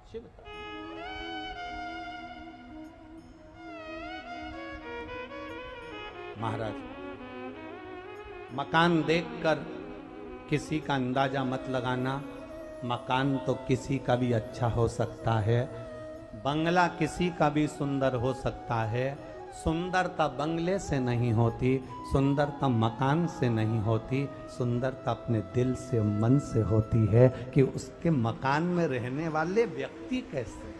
शिव का। महाराज, मकान देखकर किसी का अंदाजा मत लगाना। मकान तो किसी का भी अच्छा हो सकता है, बंगला किसी का भी सुंदर हो सकता है। सुंदरता बंगले से नहीं होती, सुंदरता मकान से नहीं होती, सुंदरता अपने दिल से, मन से होती है कि उसके मकान में रहने वाले व्यक्ति कैसे।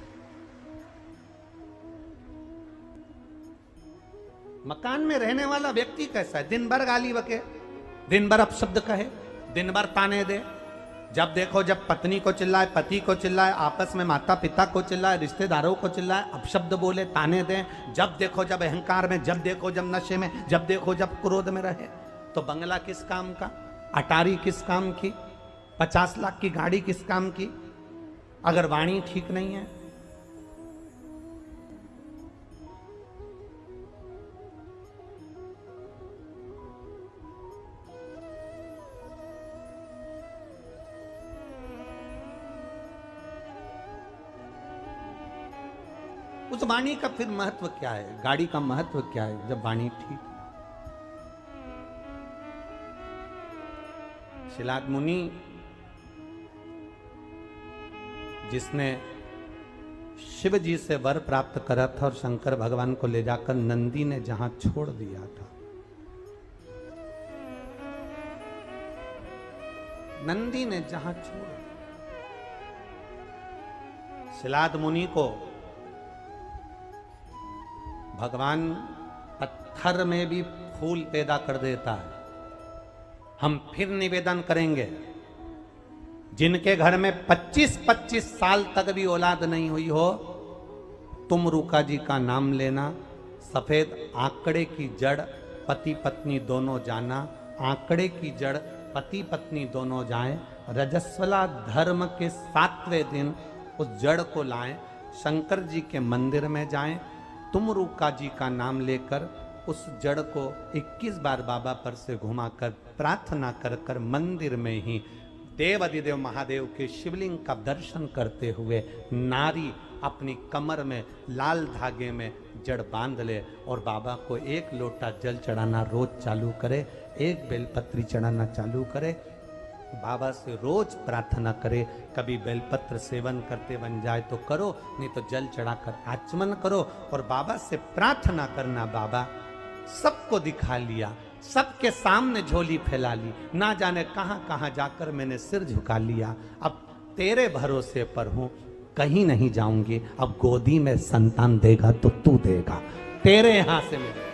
मकान में रहने वाला व्यक्ति कैसा है। दिन भर गाली बके, दिन भर अपशब्द कहे, दिन भर ताने दे। जब देखो जब पत्नी को चिल्लाए, पति को चिल्लाए, आपस में माता पिता को चिल्लाए, रिश्तेदारों को चिल्लाए, अपशब्द बोले, ताने दें। जब देखो जब अहंकार में, जब देखो जब नशे में, जब देखो जब क्रोध में रहे। तो बंगला किस काम का, अटारी किस काम की, 50 लाख की गाड़ी किस काम की, अगर वाणी ठीक नहीं है। उस वाणी का फिर महत्व क्या है, गाड़ी का महत्व क्या है जब वाणी ठीक। शिलाद मुनि जिसने शिव जी से वर प्राप्त करा था और शंकर भगवान को ले जाकर नंदी ने जहां छोड़ दिया था, नंदी ने जहां छोड़, शिलाद मुनि को भगवान पत्थर में भी फूल पैदा कर देता है। हम फिर निवेदन करेंगे, जिनके घर में 25-25 साल तक भी औलाद नहीं हुई हो, तुम रूका जी का नाम लेना। सफेद आंकड़े की जड़ पति पत्नी दोनों जाना, आंकड़े की जड़ पति पत्नी दोनों जाएं। रजस्वला धर्म के 7वें दिन उस जड़ को लाएं, शंकर जी के मंदिर में जाएं। तुम रूका जी का नाम लेकर उस जड़ को 21 बार बाबा पर से घुमाकर प्रार्थना कर कर मंदिर में ही देव अधिदेव महादेव के शिवलिंग का दर्शन करते हुए नारी अपनी कमर में लाल धागे में जड़ बांध ले और बाबा को 1 लोटा जल चढ़ाना रोज चालू करे, 1 बेलपत्री चढ़ाना चालू करे, बाबा से रोज प्रार्थना करे। कभी बेलपत्र सेवन करते बन जाए तो करो, नहीं तो जल चढ़ाकर आचमन करो और बाबा से प्रार्थना करना, बाबा सबको दिखा लिया, सबके सामने झोली फैला ली, ना जाने कहां कहां जाकर मैंने सिर झुका लिया। अब तेरे भरोसे पर हूं, कहीं नहीं जाऊंगी। अब गोदी में संतान देगा तो तू देगा, तेरे यहां से मिलेगा।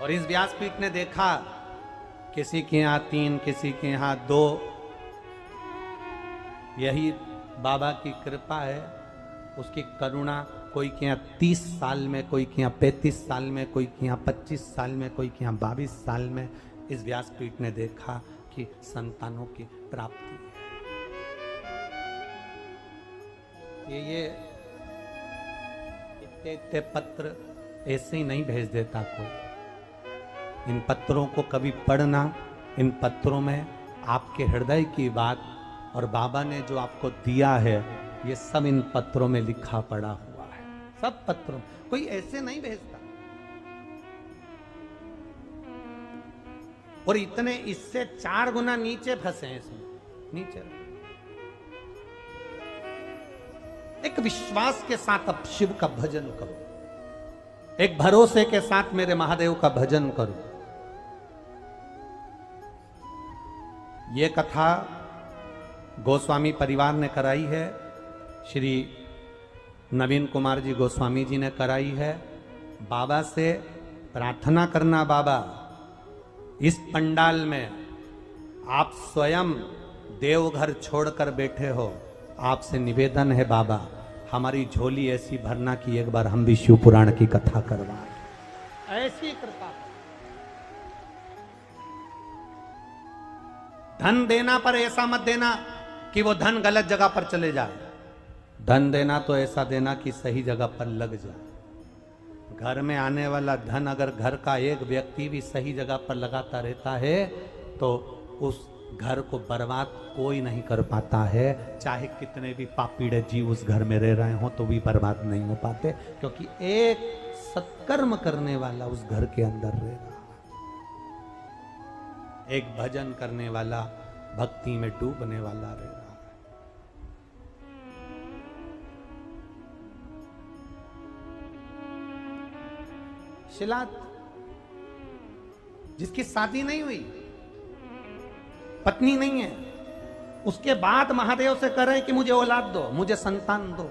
और इस व्यासपीठ ने देखा, किसी के यहाँ 3, किसी के यहाँ 2, यही बाबा की कृपा है, उसकी करुणा। कोई के यहाँ 30 साल में, कोई के यहाँ 35 साल में, कोई के यहाँ 25 साल में, कोई के यहाँ 22 साल में इस व्यासपीठ ने देखा कि संतानों की प्राप्ति। ये इतने पत्र ऐसे ही नहीं भेज देता कोई। इन पत्रों को कभी पढ़ना, इन पत्रों में आपके हृदय की बात और बाबा ने जो आपको दिया है, ये सब इन पत्रों में लिखा पड़ा हुआ है। सब पत्रों, कोई ऐसे नहीं भेजता। और इतने इससे 4 गुना नीचे फंसे हैं इसमें, नीचे। एक विश्वास के साथ अब शिव का भजन करो, एक भरोसे के साथ मेरे महादेव का भजन करो। ये कथा गोस्वामी परिवार ने कराई है, श्री नवीन कुमार जी गोस्वामी जी ने कराई है। बाबा से प्रार्थना करना, बाबा इस पंडाल में आप स्वयं देवघर छोड़कर बैठे हो, आपसे निवेदन है बाबा, हमारी झोली ऐसी भरना कि एक बार हम भी शिव पुराण की कथा करवाएं। ऐसी कृपा। धन देना पर ऐसा मत देना कि वो धन गलत जगह पर चले जाए। धन देना तो ऐसा देना कि सही जगह पर लग जाए। घर में आने वाला धन अगर घर का एक व्यक्ति भी सही जगह पर लगाता रहता है तो उस घर को बर्बाद कोई नहीं कर पाता है, चाहे कितने भी पापीड़े जीव उस घर में रह रहे हो तो भी बर्बाद नहीं हो पाते, क्योंकि एक सत्कर्म करने वाला उस घर के अंदर रह रहा, एक भजन करने वाला, भक्ति में डूबने वाला रह रहा। शिला जिसकी शादी नहीं हुई, पत्नी नहीं है, उसके बाद महादेव से कह रहे हैं कि मुझे औलाद दो, मुझे संतान दो।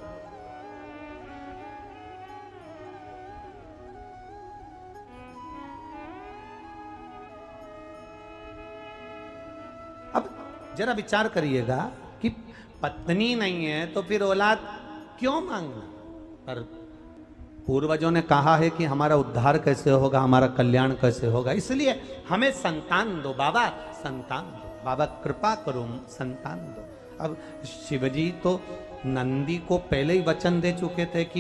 अब जरा विचार करिएगा कि पत्नी नहीं है तो फिर औलाद क्यों मांगना? पर पूर्वजों ने कहा है कि हमारा उद्धार कैसे होगा, हमारा कल्याण कैसे होगा, इसलिए हमें संतान दो बाबा, संतान दो बाबा, कृपा करो संतान दो। अब शिवजी तो नंदी को पहले ही वचन दे चुके थे कि